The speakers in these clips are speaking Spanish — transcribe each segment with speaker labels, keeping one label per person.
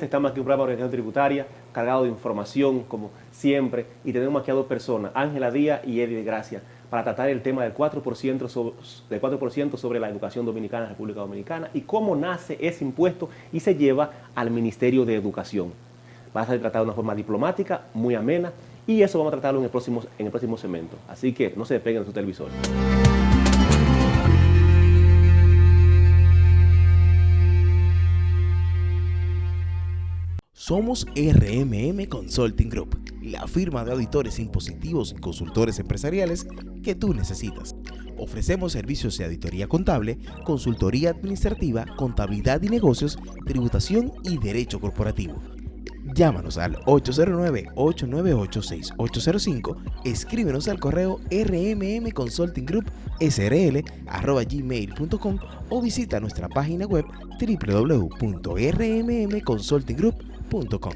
Speaker 1: estamos aquí en un programa de orientación tributaria, cargado de información, como siempre, y tenemos aquí a dos personas, Ángela Díaz y Eddie de Gracia, para tratar el tema del 4%, del 4% sobre la educación dominicana en República Dominicana y cómo nace ese impuesto y se lleva al Ministerio de Educación. Va a ser tratado de una forma diplomática, muy amena, y eso vamos a tratarlo en el próximo segmento. Así que no se despeguen de su televisor.
Speaker 2: Somos RMM Consulting Group, la firma de auditores impositivos y consultores empresariales que tú necesitas. Ofrecemos servicios de auditoría contable, consultoría administrativa, contabilidad y negocios, tributación y derecho corporativo. Llámanos al 809-898-6805, escríbenos al correo rmmconsultinggroup@gmail.com o visita nuestra página web www.rmmconsultinggroup.com.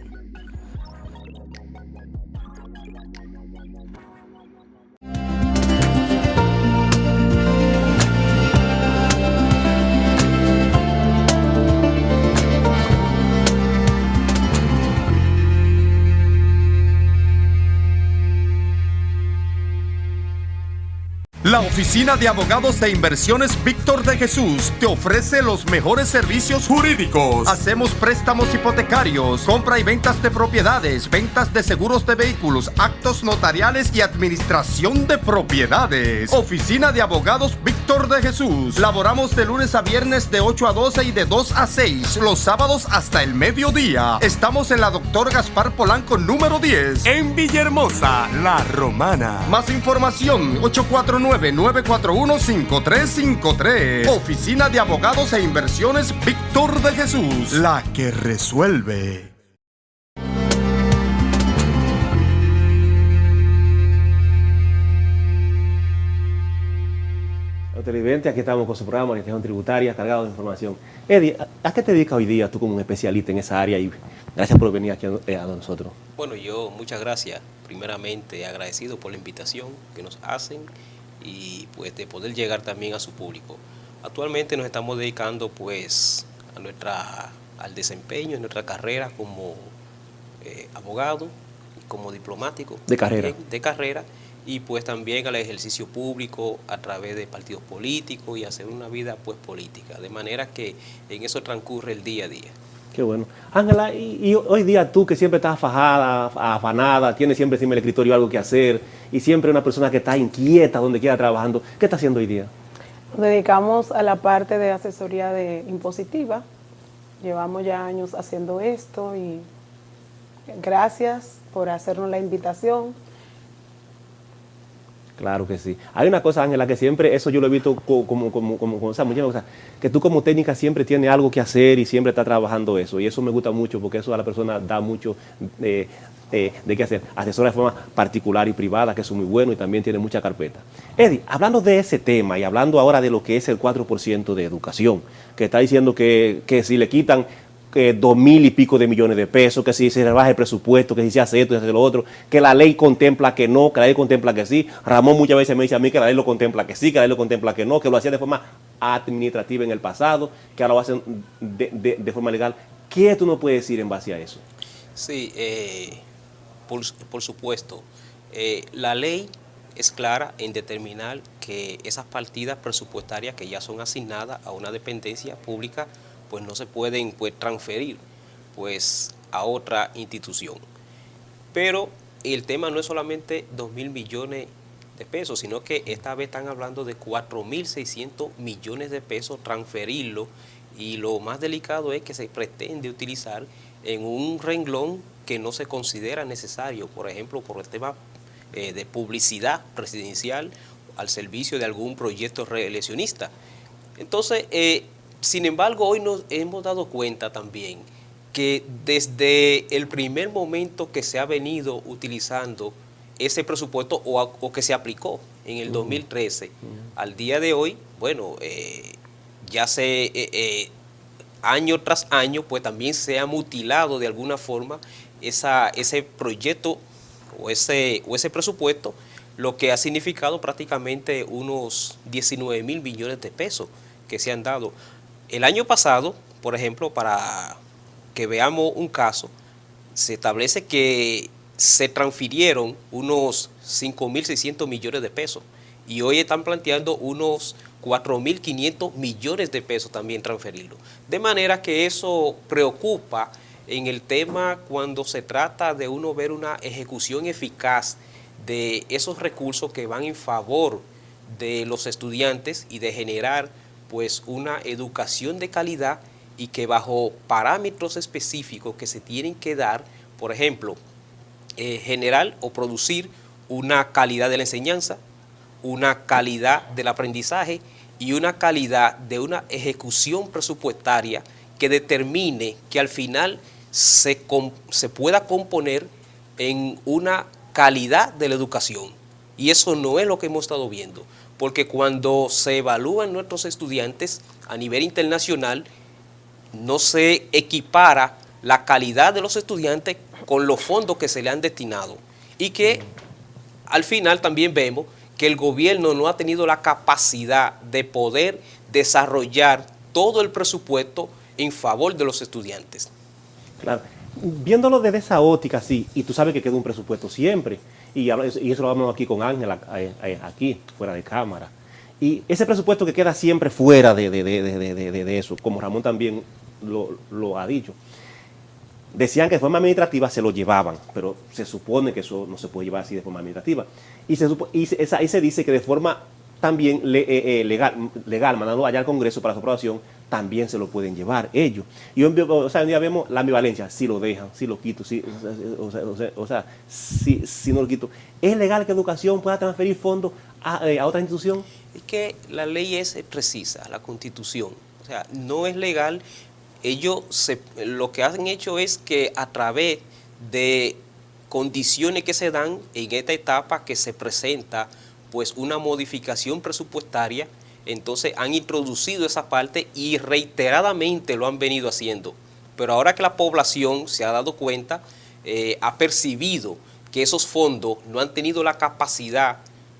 Speaker 3: La oficina de abogados de inversiones Víctor de Jesús te ofrece los mejores servicios jurídicos. Hacemos préstamos hipotecarios, compra y ventas de propiedades, ventas de seguros de vehículos, actos notariales y administración de propiedades. Oficina de abogados Víctor de Jesús. Laboramos de lunes a viernes de 8 a 12 y de 2 a 6. Los sábados hasta el mediodía. Estamos en la Dr. Gaspar Polanco número 10 en Villahermosa, La Romana. Más información 849-941-5353. Oficina de Abogados e Inversiones Víctor de Jesús. La que resuelve.
Speaker 1: Televidentes, aquí estamos con su programa de orientación tributaria, cargado de información. Eddie, ¿a qué te dedicas hoy día tú como un especialista en esa área? Y gracias por venir aquí a nosotros.
Speaker 4: Bueno, yo muchas gracias. Primeramente agradecido por la invitación que nos hacen y pues de poder llegar también a su público. Actualmente nos estamos dedicando pues al desempeño en nuestra carrera como abogado, como diplomático.
Speaker 1: De carrera.
Speaker 4: De carrera. Y pues también al ejercicio público a través de partidos políticos y hacer una vida pues política, de manera que en eso transcurre el día a día.
Speaker 1: Qué bueno. Ángela, y hoy día tú que siempre estás fajada, afanada, tienes siempre encima del escritorio algo que hacer y siempre una persona que está inquieta donde quiera trabajando, ¿qué estás haciendo hoy día?
Speaker 5: Nos dedicamos a la parte de asesoría impositiva. Llevamos ya años haciendo esto y gracias por hacernos la invitación.
Speaker 1: Claro que sí. Hay una cosa, Ángela, que siempre, eso yo lo he visto o sea, muchas cosas, que tú como técnica siempre tienes algo que hacer y siempre estás trabajando eso. Y eso me gusta mucho porque eso a la persona da mucho de qué hacer. Asesora de forma particular y privada, que eso es muy bueno y también tiene mucha carpeta. Eddie, hablando de ese tema y hablando ahora de lo que es el 4% de educación, que está diciendo que si le quitan 2,000 y pico de millones de pesos, que si se rebaja el presupuesto, que si se hace esto y se hace lo otro, que la ley contempla que no, que la ley contempla que sí. Ramón muchas veces me dice a mí que la ley lo contempla que sí, que la ley lo contempla que no, que lo hacía de forma administrativa en el pasado, que ahora lo hacen de forma legal. ¿Qué tú no puedes decir en base a eso?
Speaker 4: Sí, por supuesto. La ley es clara en determinar que esas partidas presupuestarias que ya son asignadas a una dependencia pública pues no se pueden pues transferir pues a otra institución. Pero el tema no es solamente 2,000 millones de pesos, sino que esta vez están hablando de 4,600 millones de pesos transferirlo, y lo más delicado es que se pretende utilizar en un renglón que no se considera necesario, por ejemplo, por el tema de publicidad presidencial al servicio de algún proyecto reeleccionista. Entonces, sin embargo, hoy nos hemos dado cuenta también que desde el primer momento que se ha venido utilizando ese presupuesto o que se aplicó en el 2013 al día de hoy, bueno, ya año tras año, pues también se ha mutilado de alguna forma ese proyecto o ese presupuesto, lo que ha significado prácticamente unos 19,000 millones de pesos que se han dado. El año pasado, por ejemplo, para que veamos un caso, se establece que se transfirieron unos 5.600 millones de pesos y hoy están planteando unos 4.500 millones de pesos también transferirlo. De manera que eso preocupa en el tema cuando se trata de uno ver una ejecución eficaz de esos recursos que van en favor de los estudiantes y de generar pues una educación de calidad y que bajo parámetros específicos que se tienen que dar, por ejemplo, generar o producir una calidad de la enseñanza, una calidad del aprendizaje y una calidad de una ejecución presupuestaria que determine que al final se pueda componer en una calidad de la educación. Y eso no es lo que hemos estado viendo, porque cuando se evalúan nuestros estudiantes a nivel internacional, no se equipara la calidad de los estudiantes con los fondos que se le han destinado. Y que al final también vemos que el gobierno no ha tenido la capacidad de poder desarrollar todo el presupuesto en favor de los estudiantes.
Speaker 1: Claro. Viéndolo desde esa óptica, sí, y tú sabes que queda un presupuesto siempre, y eso lo hablamos aquí con Ángela, aquí, fuera de cámara. Y ese presupuesto que queda siempre fuera de eso, como Ramón también lo ha dicho. Decían que de forma administrativa se lo llevaban, pero se supone que eso no se puede llevar así de forma administrativa. Y se dice que de forma también legal, mandándolo allá al Congreso para su aprobación, también se lo pueden llevar ellos. Y hoy en día vemos la ambivalencia, si lo dejan, si lo quito, si no lo quito. ¿Es legal que educación pueda transferir fondos a otra institución?
Speaker 4: Es que la ley es precisa, la Constitución. O sea, no es legal. Ellos lo que han hecho es que a través de condiciones que se dan en esta etapa que se presenta pues una modificación presupuestaria, entonces han introducido esa parte y reiteradamente lo han venido haciendo. Pero ahora que la población se ha dado cuenta, ha percibido que esos fondos no han tenido la capacidad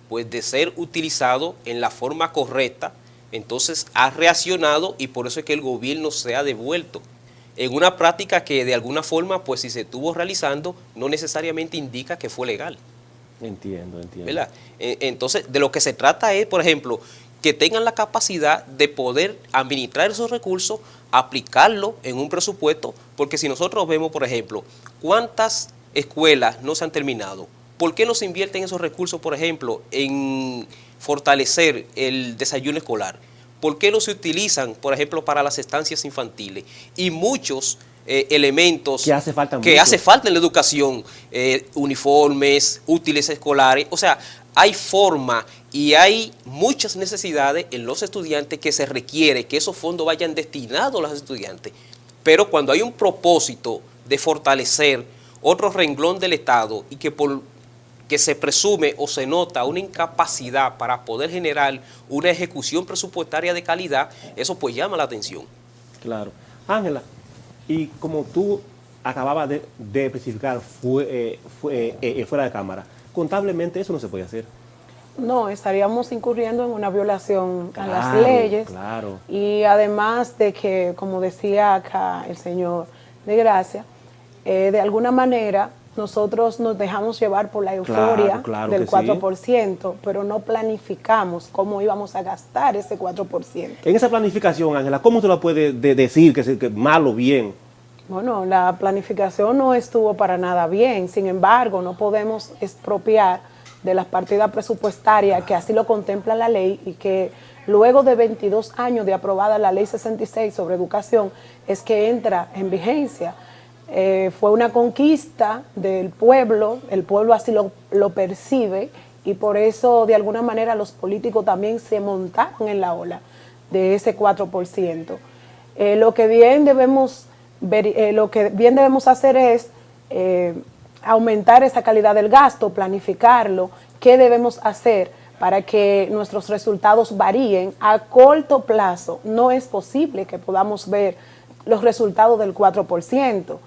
Speaker 4: pues de ser utilizados en la forma correcta, entonces ha reaccionado y por eso es que el gobierno se ha devuelto en una práctica que de alguna forma, pues si se estuvo realizando, no necesariamente indica que fue legal.
Speaker 1: Entiendo.
Speaker 4: ¿Verdad? Entonces, de lo que se trata es, por ejemplo, que tengan la capacidad de poder administrar esos recursos, aplicarlo en un presupuesto, porque si nosotros vemos, por ejemplo, cuántas escuelas no se han terminado, ¿por qué no se invierten esos recursos, por ejemplo, en fortalecer el desayuno escolar? ¿Por qué no se utilizan, por ejemplo, para las estancias infantiles? Y muchos elementos
Speaker 1: que hace falta
Speaker 4: en la educación, uniformes, útiles escolares, o sea, hay forma y hay muchas necesidades en los estudiantes que se requiere que esos fondos vayan destinados a los estudiantes. Pero cuando hay un propósito de fortalecer otro renglón del Estado y que se presume o se nota una incapacidad para poder generar una ejecución presupuestaria de calidad, eso pues llama la atención.
Speaker 1: Claro. Ángela, y como tú acababas de especificar fuera de cámara, contablemente eso no se puede hacer.
Speaker 5: No, estaríamos incurriendo en una violación a las leyes.
Speaker 1: Claro.
Speaker 5: Y además de que, como decía acá el señor de Gracia, de alguna manera nosotros nos dejamos llevar por la euforia del 4%, sí, pero no planificamos cómo íbamos a gastar ese 4%.
Speaker 1: En esa planificación, Ángela, ¿cómo usted lo puede decir que mal o bien?
Speaker 5: Bueno, la planificación no estuvo para nada bien, sin embargo, no podemos expropiar de las partidas presupuestarias que así lo contempla la ley y que luego de 22 años de aprobada la Ley 66 sobre educación es que entra en vigencia. Fue una conquista del pueblo, el pueblo así lo percibe y por eso de alguna manera los políticos también se montaron en la ola de ese 4%. Lo que bien debemos hacer es aumentar esa calidad del gasto, planificarlo, qué debemos hacer para que nuestros resultados varíen a corto plazo. No es posible que podamos ver los resultados del 4%.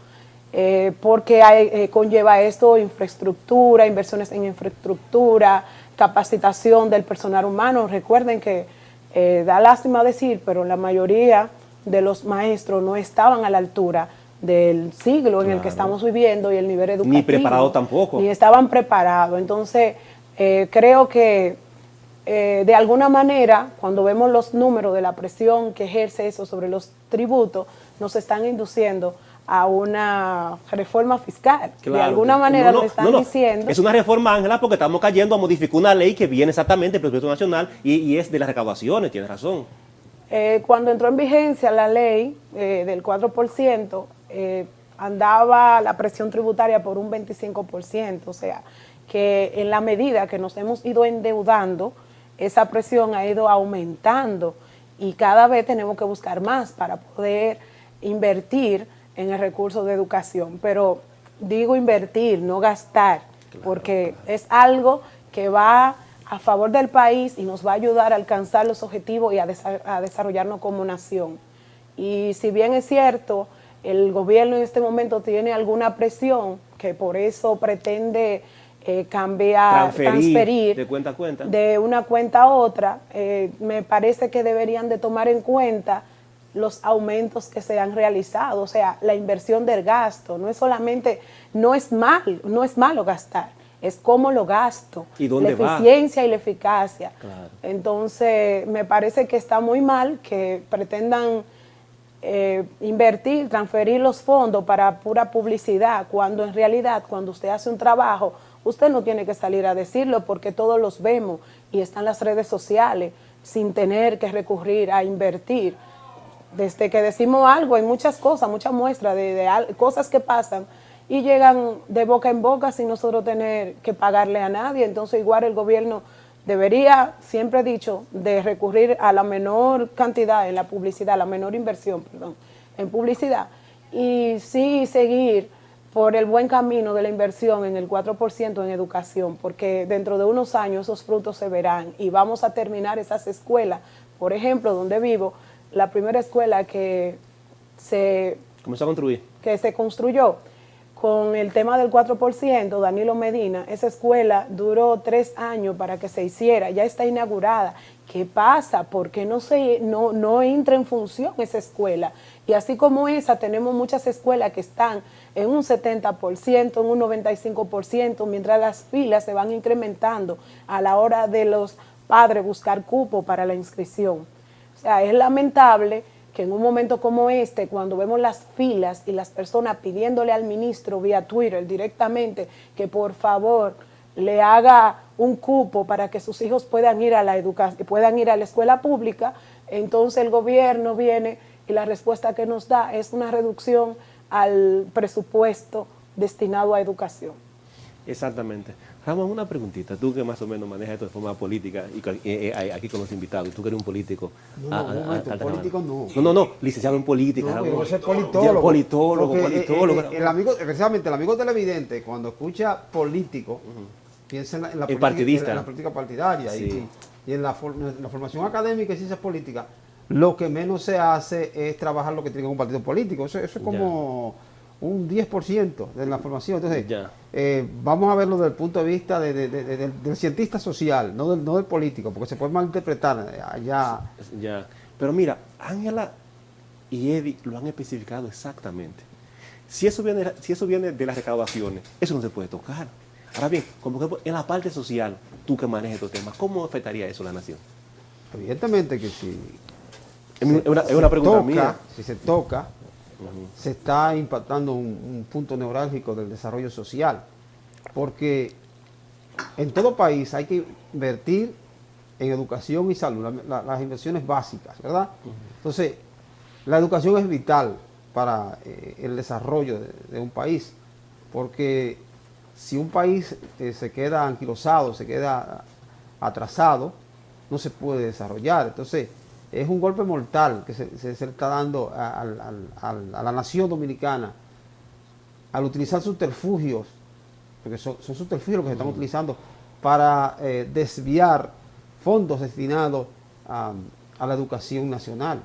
Speaker 5: Porque conlleva esto infraestructura, inversiones en infraestructura, capacitación del personal humano. Recuerden que da lástima decir, pero la mayoría de los maestros no estaban a la altura del siglo en el que
Speaker 1: Claro.
Speaker 5: estamos viviendo y el nivel educativo.
Speaker 1: Ni preparado tampoco.
Speaker 5: Ni estaban preparados. Entonces, creo que de alguna manera, cuando vemos los números de la presión que ejerce eso sobre los tributos, nos están induciendo a una reforma fiscal.
Speaker 1: Claro.
Speaker 5: De alguna manera nos están diciendo...
Speaker 1: Es una reforma, Ángela, porque estamos cayendo a modificar una ley que viene exactamente del presupuesto nacional y es de las recaudaciones, tienes razón.
Speaker 5: Cuando entró en vigencia la ley del 4%, andaba la presión tributaria por un 25%, o sea, que en la medida que nos hemos ido endeudando, esa presión ha ido aumentando y cada vez tenemos que buscar más para poder invertir en el recurso de educación. Pero digo invertir, no gastar, porque es algo que va a favor del país y nos va a ayudar a alcanzar los objetivos y a desarrollarnos como nación. Y si bien es cierto, el gobierno en este momento tiene alguna presión, que por eso pretende transferir
Speaker 1: de cuenta a cuenta,
Speaker 5: de una cuenta a otra, me parece que deberían de tomar en cuenta los aumentos que se han realizado, o sea, la inversión del gasto. No es solamente, no es malo gastar, es cómo lo gasto,
Speaker 1: ¿Y dónde
Speaker 5: la eficiencia y la eficacia.
Speaker 1: Claro.
Speaker 5: Entonces, me parece que está muy mal que pretendan invertir, transferir los fondos para pura publicidad, cuando en realidad, cuando usted hace un trabajo, usted no tiene que salir a decirlo porque todos los vemos y están las redes sociales sin tener que recurrir a invertir. Desde que decimos algo, hay muchas cosas, muchas muestras de cosas que pasan y llegan de boca en boca sin nosotros tener que pagarle a nadie. Entonces, igual el gobierno debería, siempre he dicho, de recurrir a la menor cantidad en la publicidad, la menor inversión, perdón, en publicidad, y sí seguir por el buen camino de la inversión en el 4% en educación, porque dentro de unos años esos frutos se verán y vamos a terminar esas escuelas. Por ejemplo, donde vivo, la primera escuela que se construyó con el tema del 4%, Danilo Medina, esa escuela duró 3 años para que se hiciera, ya está inaugurada. ¿Qué pasa? ¿Por qué no entra en función esa escuela? Y así como esa, tenemos muchas escuelas que están en un 70%, en un 95%, mientras las filas se van incrementando a la hora de los padres buscar cupo para la inscripción. O sea, es lamentable que en un momento como este, cuando vemos las filas y las personas pidiéndole al ministro vía Twitter directamente que por favor le haga un cupo para que sus hijos puedan ir a la escuela pública, entonces el gobierno viene y la respuesta que nos da es una reducción al presupuesto destinado a educación.
Speaker 1: Exactamente. Ramón, una preguntita. Tú que más o menos manejas esto de forma política y aquí con los invitados, tú que eres un político.
Speaker 6: Político no.
Speaker 1: No, licenciado en política.
Speaker 6: No,
Speaker 1: Ramón.
Speaker 6: yo soy politólogo.
Speaker 1: Politólogo.
Speaker 6: Precisamente el amigo televidente, cuando escucha político, piensa en la política partidaria.
Speaker 1: Sí.
Speaker 6: Y en la formación académica y ciencias políticas, lo que menos se hace es trabajar lo que tiene un partido político. Eso es como un 10% de la formación. Entonces, vamos a verlo desde el punto de vista del cientista social, no del político, porque se puede malinterpretar allá.
Speaker 1: Ya. Pero mira, Ángela y Eddie lo han especificado exactamente. Si eso viene de las recaudaciones, eso no se puede tocar. Ahora bien, como que en la parte social, tú que manejas estos temas, ¿cómo afectaría eso a la nación?
Speaker 6: Evidentemente que si
Speaker 1: es una pregunta mía.
Speaker 6: Si se toca, se está impactando un punto neurálgico del desarrollo social, porque en todo país hay que invertir en educación y salud, las inversiones básicas, ¿verdad? Entonces, la educación es vital para el desarrollo de un país, porque si un país se queda anquilosado, se queda atrasado, no se puede desarrollar. Entonces, es un golpe mortal que se está dando a la nación dominicana al utilizar subterfugios, porque son subterfugios los que se están utilizando para desviar fondos destinados a la educación nacional.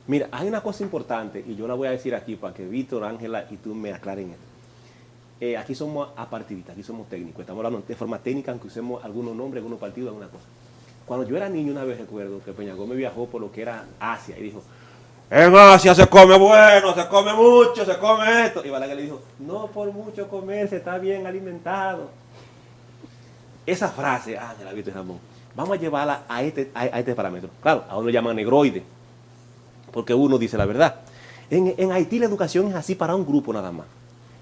Speaker 1: Mira, hay una cosa importante, y yo la voy a decir aquí para que Víctor, Ángela y tú me aclaren esto. Aquí somos apartidistas, aquí somos técnicos, estamos hablando de forma técnica, aunque usemos algunos nombres, algunos partidos, alguna cosa. Cuando yo era niño, una vez recuerdo que Peña Gómez viajó por lo que era Asia y dijo, en Asia se come bueno, se come mucho, se come esto. Y Balaguer le dijo, no por mucho comer, se está bien alimentado. Esa frase, Ángela Víctor y Ramón, vamos a llevarla a este parámetro. Claro, a uno lo llaman negroide, porque uno dice la verdad. En Haití la educación es así para un grupo nada más.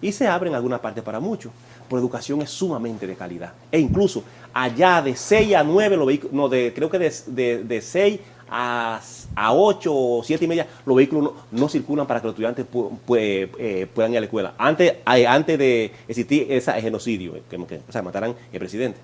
Speaker 1: Y se abre en alguna parte para muchos. Pero la educación es sumamente de calidad. E incluso allá de 6 a 9, los vehículos, no, creo que de 6 a 8 o 7 y media, los vehículos no circulan para que los estudiantes puedan ir a la escuela. Antes de existir ese genocidio, o sea, mataran el presidente.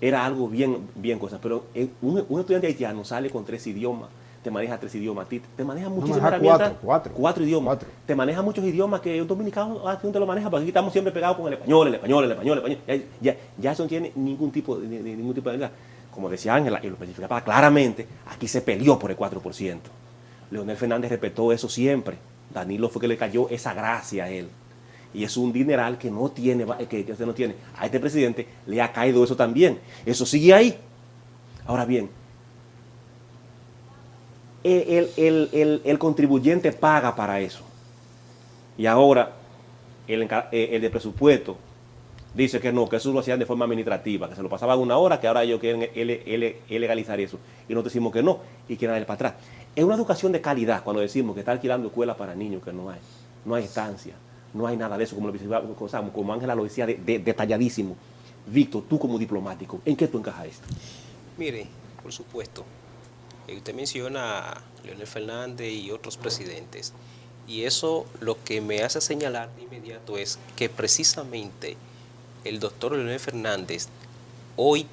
Speaker 1: Era algo bien cosa. Pero un estudiante haitiano sale con 3 idiomas. Te maneja 3 idiomas, te maneja muchísimas herramientas. 4 idiomas. 4. Te maneja muchos idiomas que un dominicano no te lo maneja, porque aquí estamos siempre pegados con el español. Ya eso no tiene ningún tipo de... Como decía Ángela, y lo especificaba claramente, aquí se peleó por el 4%. Leonel Fernández respetó eso siempre. Danilo fue que le cayó esa gracia a él. Y es un dineral que no tiene, que usted no tiene. A este presidente le ha caído eso también. Eso sigue ahí. Ahora bien, el contribuyente paga para eso. Y ahora el de presupuesto dice que no, que eso lo hacían de forma administrativa, que se lo pasaban 1 hora, que ahora ellos quieren legalizar eso. Y nosotros decimos que no, y quieren darle para atrás. Es una educación de calidad cuando decimos que está alquilando escuelas para niños, que no hay. No hay estancia, no hay nada de eso, como Ángela lo decía detalladísimo. Víctor, tú como diplomático, ¿en qué tú encajas esto?
Speaker 4: Mire, por supuesto. Usted menciona a Leonel Fernández y otros presidentes, y eso lo que me hace señalar de inmediato es que precisamente el doctor Leonel Fernández hoy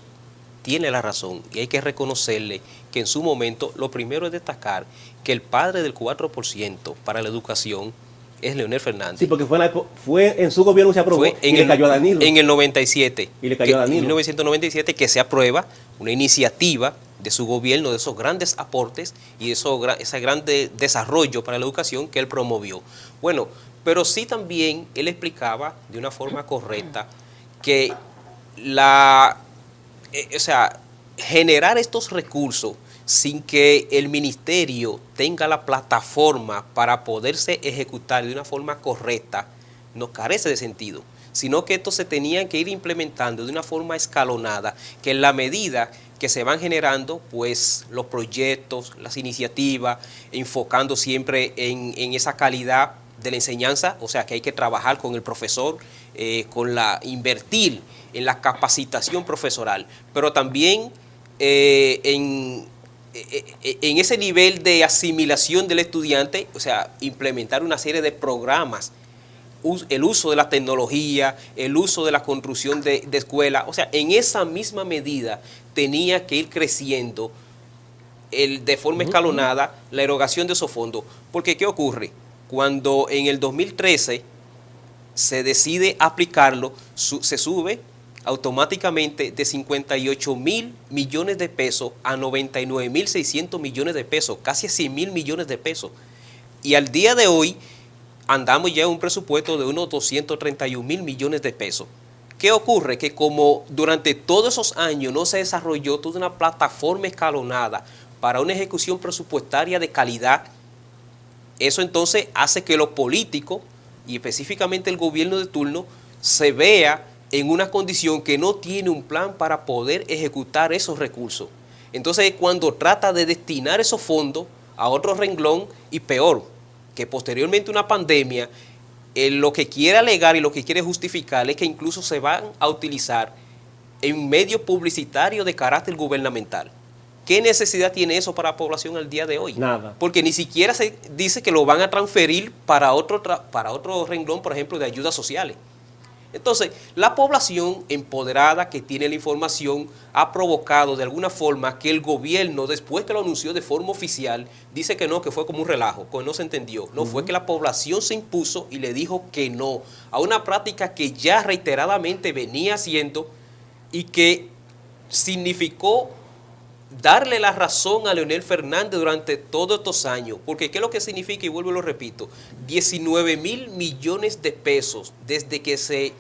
Speaker 4: tiene la razón, y hay que reconocerle que en su momento lo primero es destacar que el padre del 4% para la educación es Leonel Fernández.
Speaker 1: Sí, porque fue en su gobierno se aprobó y le cayó a Danilo.
Speaker 4: En el 97.
Speaker 1: Y le cayó a Danilo.
Speaker 4: En 1997 que se aprueba una iniciativa de su gobierno, de esos grandes aportes y ese gran desarrollo para la educación que él promovió. Bueno, pero sí también él explicaba de una forma correcta que generar estos recursos sin que el ministerio tenga la plataforma para poderse ejecutar de una forma correcta, no carece de sentido, sino que esto se tenía que ir implementando de una forma escalonada, que en la medida que se van generando pues los proyectos, las iniciativas, enfocando siempre en esa calidad de la enseñanza, o sea que hay que trabajar con el profesor, invertir en la capacitación profesoral, pero también en ese nivel de asimilación del estudiante, o sea, implementar una serie de programas, el uso de la tecnología, el uso de la construcción de escuelas, o sea, en esa misma medida tenía que ir creciendo de forma escalonada la erogación de esos fondos. Porque ¿qué ocurre? Cuando en el 2013 se decide aplicarlo, se sube automáticamente de 58.000 millones de pesos a 99.600 millones de pesos, casi 100.000 millones de pesos. Y al día de hoy andamos ya en un presupuesto de unos 231.000 millones de pesos. ¿Qué ocurre? Que como durante todos esos años no se desarrolló toda una plataforma escalonada para una ejecución presupuestaria de calidad, eso entonces hace que los políticos y específicamente el gobierno de turno se vea en una condición que no tiene un plan para poder ejecutar esos recursos. Entonces cuando trata de destinar esos fondos a otro renglón, y peor, que posteriormente una pandemia, lo que quiere alegar y lo que quiere justificar es que incluso se van a utilizar en medios publicitarios de carácter gubernamental. ¿Qué necesidad tiene eso para la población al día de hoy?
Speaker 1: Nada.
Speaker 4: Porque ni siquiera se dice que lo van a transferir para otro renglón, por ejemplo, de ayudas sociales. Entonces, la población empoderada que tiene la información ha provocado de alguna forma que el gobierno, después que lo anunció de forma oficial, dice que no, que fue como un relajo, que no se entendió. No, fue que la población se impuso y le dijo que no a una práctica que ya reiteradamente venía haciendo y que significó darle la razón a Leonel Fernández durante todos estos años. Porque ¿qué es lo que significa? Y vuelvo y lo repito, 19.000 millones de pesos desde que se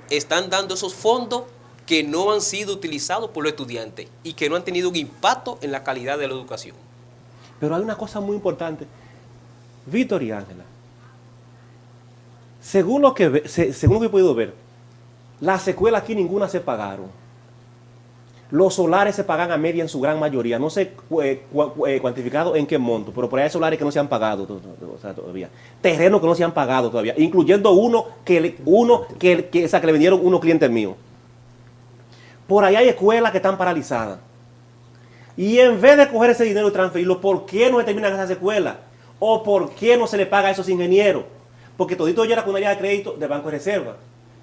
Speaker 4: están dando esos fondos que no han sido utilizados por los estudiantes y que no han tenido un impacto en la calidad de la educación.
Speaker 1: Pero hay una cosa muy importante. Víctor y Ángela, según lo que he podido ver, las escuelas aquí ninguna se pagaron. Los solares se pagan a media en su gran mayoría. No sé cuantificado en qué monto, pero por ahí hay solares que no se han pagado todavía. Terrenos que no se han pagado todavía, incluyendo uno que le vendieron unos clientes míos. Por ahí hay escuelas que están paralizadas. Y en vez de coger ese dinero y transferirlo, ¿por qué no se terminan esas escuelas? ¿O por qué no se le paga a esos ingenieros? Porque todito ya era con una línea de crédito del Banco de Reserva.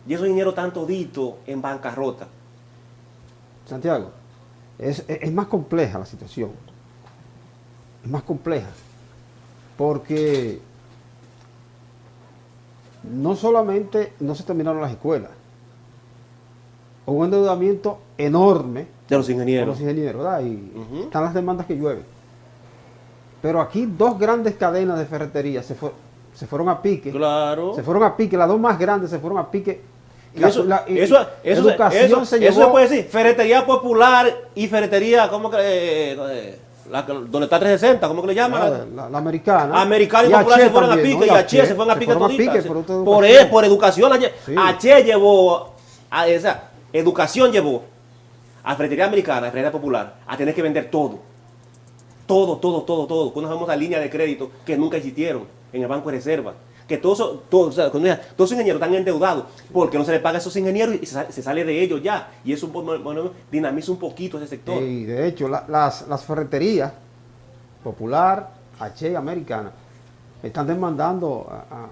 Speaker 1: Y esos ingenieros están toditos en bancarrota.
Speaker 6: Santiago, es más compleja la situación. Es más compleja. Porque no solamente no se terminaron las escuelas, hubo un endeudamiento enorme
Speaker 1: De los ingenieros.
Speaker 6: ¿verdad? Y están las demandas que llueven. Pero aquí dos grandes cadenas de ferretería se fueron a pique.
Speaker 1: Claro.
Speaker 6: Se fueron a pique, las dos más grandes se fueron a pique.
Speaker 1: Educación se llevó. Eso se puede decir, Ferretería Popular y Ferretería, ¿cómo que? Donde está 360, ¿cómo que le llaman?
Speaker 6: La americana.
Speaker 1: Americana y Popular se fueron a pique, y H se fueron a pique toditas. Por educación,
Speaker 6: Sí.
Speaker 1: H llevó, educación llevó a Ferretería Americana, a Ferretería Popular, a tener que vender todo. Todo. Cuando nos vamos a línea de crédito que nunca existieron en el Banco de Reserva. Que todos esos ingenieros están endeudados porque no se les paga a esos ingenieros y se sale de ellos ya. Y eso dinamiza un poquito ese sector.
Speaker 6: Y de hecho, las ferreterías Popular, H y Americana están demandando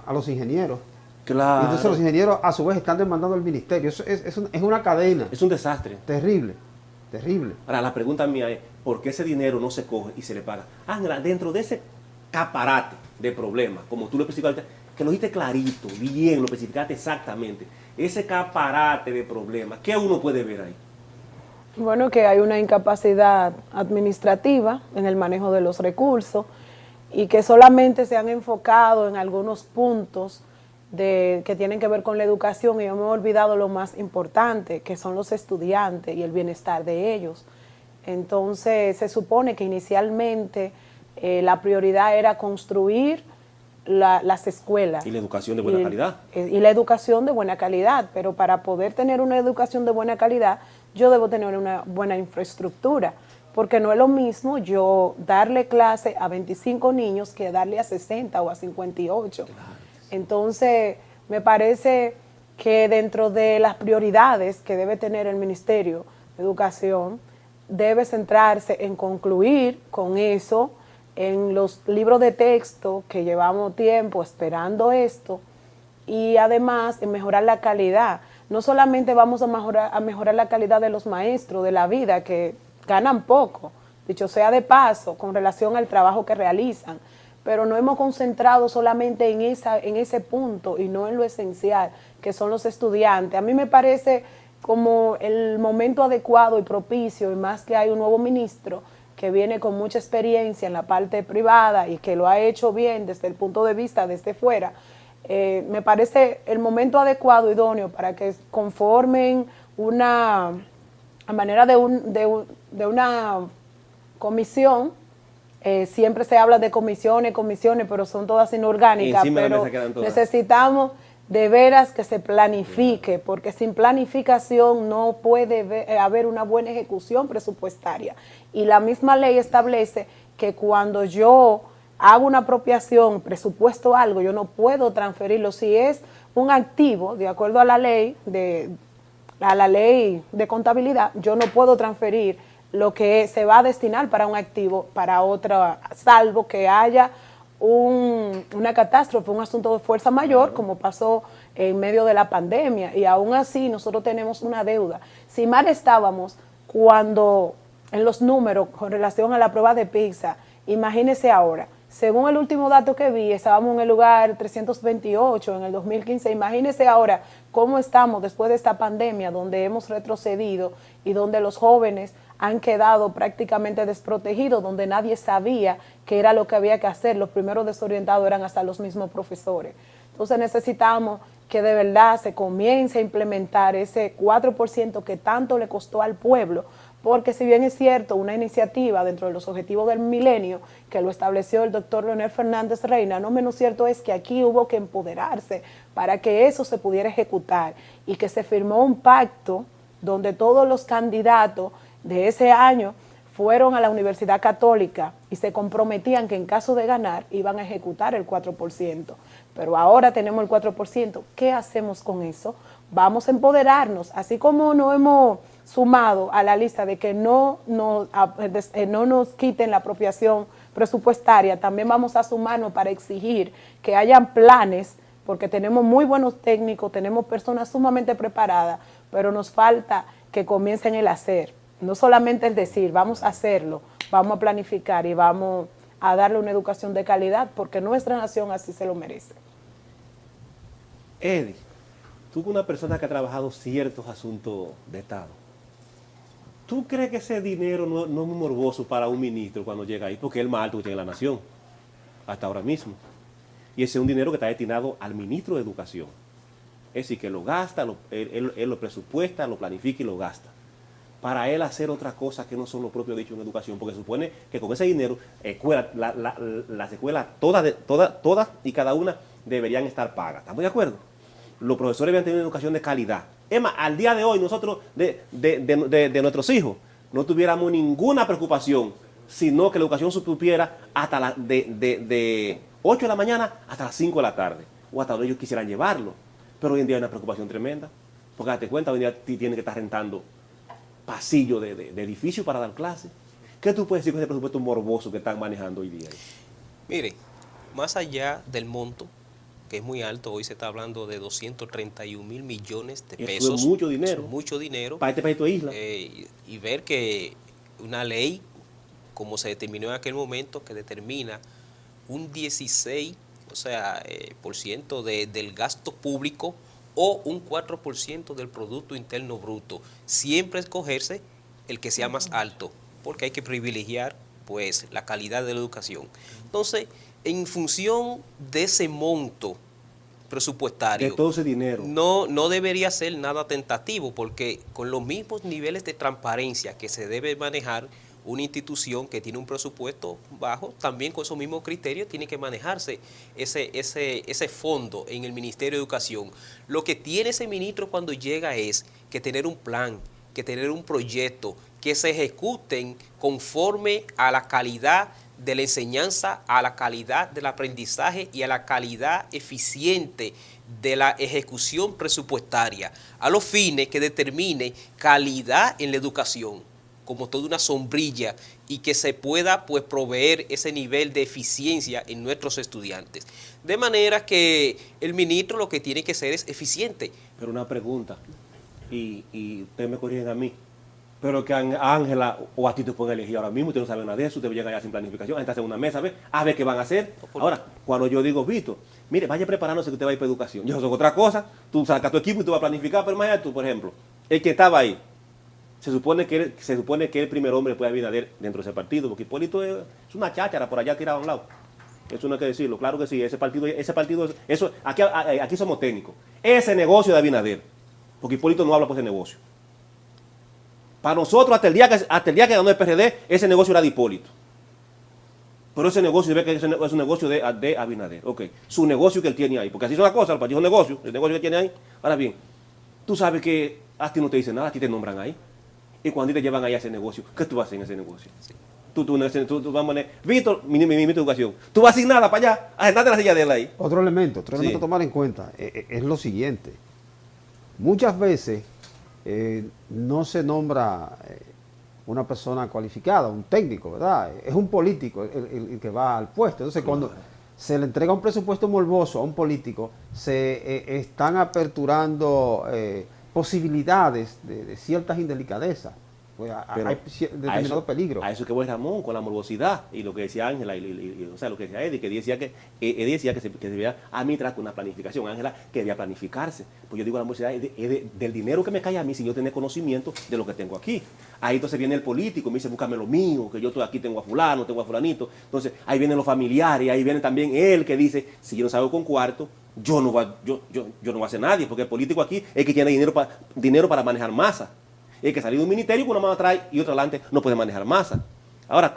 Speaker 6: a los ingenieros.
Speaker 1: Claro.
Speaker 6: Y entonces los ingenieros a su vez están demandando al ministerio. Eso es una cadena.
Speaker 1: Es un desastre.
Speaker 6: Terrible.
Speaker 1: Ahora, la pregunta mía es, ¿por qué ese dinero no se coge y se le paga? Ángela, dentro de ese caparate de problemas, como tú lo especificaste, que lo dijiste clarito, bien, lo especificaste exactamente, ese caparate de problemas, ¿qué uno puede ver ahí?
Speaker 5: Bueno, que hay una incapacidad administrativa en el manejo de los recursos y que solamente se han enfocado en algunos puntos que tienen que ver con la educación y hemos olvidado lo más importante, que son los estudiantes y el bienestar de ellos. Entonces, se supone que inicialmente la prioridad era construir las escuelas.
Speaker 1: Y la educación de buena calidad.
Speaker 5: Y la educación de buena calidad, pero para poder tener una educación de buena calidad, yo debo tener una buena infraestructura, porque no es lo mismo yo darle clase a 25 niños que darle a 60 o a 58. Claro. Entonces, me parece que dentro de las prioridades que debe tener el Ministerio de Educación, debe centrarse en concluir con eso, en los libros de texto que llevamos tiempo esperando esto y además en mejorar la calidad. No solamente vamos a mejorar la calidad de los maestros de la vida que ganan poco, dicho sea de paso, con relación al trabajo que realizan, pero no hemos concentrado solamente en ese punto y no en lo esencial, que son los estudiantes. A mí me parece como el momento adecuado y propicio, y más que hay un nuevo ministro que viene con mucha experiencia en la parte privada y que lo ha hecho bien desde el punto de vista desde fuera, me parece el momento adecuado, idóneo, para que conformen a manera de una comisión. Siempre se habla de comisiones, pero son todas inorgánicas, pero necesitamos de veras que se planifique, porque sin planificación no puede haber una buena ejecución presupuestaria. Y la misma ley establece que cuando yo hago una apropiación, presupuesto algo, yo no puedo transferirlo. Si es un activo, de acuerdo a la ley de contabilidad, yo no puedo transferir lo que se va a destinar para un activo para otra, salvo que haya una catástrofe, un asunto de fuerza mayor, como pasó en medio de la pandemia, y aún así nosotros tenemos una deuda. Si mal estábamos cuando en los números con relación a la prueba de PISA, imagínese ahora, según el último dato que vi, estábamos en el lugar 328 en el 2015, imagínese ahora cómo estamos después de esta pandemia, donde hemos retrocedido y donde los jóvenes han quedado prácticamente desprotegidos, donde nadie sabía qué era lo que había que hacer. Los primeros desorientados eran hasta los mismos profesores. Entonces necesitamos que de verdad se comience a implementar ese 4% que tanto le costó al pueblo porque si bien es cierto, una iniciativa dentro de los objetivos del milenio, que lo estableció el doctor Leonel Fernández Reina, no menos cierto es que aquí hubo que empoderarse para que eso se pudiera ejecutar y que se firmó un pacto donde todos los candidatos de ese año fueron a la Universidad Católica y se comprometían que en caso de ganar iban a ejecutar el 4%. Pero ahora tenemos el 4%. ¿Qué hacemos con eso? Vamos a empoderarnos, así como nos hemos sumado a la lista de que no nos quiten la apropiación presupuestaria, también vamos a sumarnos para exigir que hayan planes, porque tenemos muy buenos técnicos, tenemos personas sumamente preparadas, pero nos falta que comiencen el hacer. No solamente el decir, vamos a hacerlo, vamos a planificar y vamos a darle una educación de calidad, porque nuestra nación así se lo merece.
Speaker 1: Eddie, tú como una persona que ha trabajado ciertos asuntos de Estado, ¿tú crees que ese dinero no es muy morboso para un ministro cuando llega ahí? Porque es el más alto que tiene la nación, hasta ahora mismo. Y ese es un dinero que está destinado al ministro de Educación. Es decir, que lo gasta, él lo presupuesta, lo planifica y lo gasta. Para él hacer otra cosa que no son los propios dichos en educación, porque supone que con ese dinero las escuelas, todas y cada una deberían estar pagas. ¿Estamos de acuerdo? Los profesores deben tener una educación de calidad. Es más, al día de hoy nosotros de nuestros hijos no tuviéramos ninguna preocupación, sino que la educación se supiera hasta de 8 de la mañana hasta las 5 de la tarde, o hasta donde ellos quisieran llevarlo. Pero hoy en día hay una preocupación tremenda, porque date cuenta, hoy en día tienen que estar rentando pasillo de edificio para dar clases. ¿Qué tú puedes decir con ese presupuesto morboso que están manejando hoy día?
Speaker 4: Mire, más allá del monto, que es muy alto, hoy se está hablando de 231 mil millones de pesos.
Speaker 1: Eso es mucho dinero.
Speaker 4: Eso es mucho dinero.
Speaker 1: Para este país de isla.
Speaker 4: Y ver que una ley, como se determinó en aquel momento, que determina un 16, por ciento del gasto público o un 4% del Producto Interno Bruto. Siempre escogerse el que sea más alto, porque hay que privilegiar pues la calidad de la educación. Entonces, en función de ese monto presupuestario,
Speaker 1: de todo ese dinero,
Speaker 4: no debería ser nada tentativo, porque con los mismos niveles de transparencia que se debe manejar una institución que tiene un presupuesto bajo, también con esos mismos criterios tiene que manejarse ese fondo en el Ministerio de Educación. Lo que tiene ese ministro cuando llega es que tener un plan, que tener un proyecto, que se ejecuten conforme a la calidad de la enseñanza, a la calidad del aprendizaje y a la calidad eficiente de la ejecución presupuestaria, a los fines que determine calidad en la educación, como toda una sombrilla, y que se pueda pues proveer ese nivel de eficiencia en nuestros estudiantes. De manera que el ministro lo que tiene que ser es eficiente.
Speaker 1: Pero una pregunta, y ustedes me corrigen a mí, pero que a Ángela o a ti te pueden elegir ahora mismo, usted no sabe nada de eso, usted llega allá sin planificación, entonces en una mesa, a ver qué van a hacer. Ahora, cuando yo digo, Víctor, mire, vaya preparándose que usted va a ir para educación. Yo soy otra cosa, tú sacas tu equipo y tú vas a planificar, pero imagínate tú, por ejemplo, el que estaba ahí, se supone que el primer hombre puede Abinader dentro de ese partido, porque Hipólito es una cháchara por allá tirado a un lado. Eso no hay que decirlo, claro que sí, ese partido, eso, aquí somos técnicos. Ese negocio de Abinader, porque Hipólito no habla por ese negocio. Para nosotros, hasta el día que ganó el PRD, ese negocio era de Hipólito. Pero ese negocio, se ve que es un negocio de Abinader. Ok, su negocio que él tiene ahí, porque así son las cosas, el partido es un negocio, el negocio que tiene ahí. Ahora bien, tú sabes que a ti no te dicen nada, a ti te nombran ahí. Y cuando te llevan ahí a ese negocio, ¿qué tú vas a hacer en ese negocio? Sí. Tú vas a poner, Víctor, ministro de Educación, tú vas sin nada para allá, a sentarte en la silla de él ahí.
Speaker 6: Otro elemento a tomar en cuenta es lo siguiente. Muchas veces no se nombra una persona cualificada, un técnico, ¿verdad? Es un político el que va al puesto. Entonces, cuando se le entrega un presupuesto morboso a un político, se están aperturando posibilidades de ciertas indelicadezas. Pues hay determinado peligro.
Speaker 1: A eso que voy, Ramón, con la morbosidad y lo que decía Ángela, o sea, lo que decía Eddie, que decía que se debía administrar con una planificación. Ángela quería planificarse. Pues yo digo, la morbosidad es del dinero que me cae a mí sin yo tener conocimiento de lo que tengo aquí. Ahí entonces viene el político, me dice, búscame lo mío, que yo estoy aquí, tengo a fulano, tengo a fulanito. Entonces ahí vienen los familiares, ahí viene también él que dice, si yo no salgo con cuarto, yo no voy a hacer nadie, porque el político aquí es que tiene dinero para manejar masa. El que salió de un ministerio con una mano atrás y otra adelante no puede manejar masa. Ahora,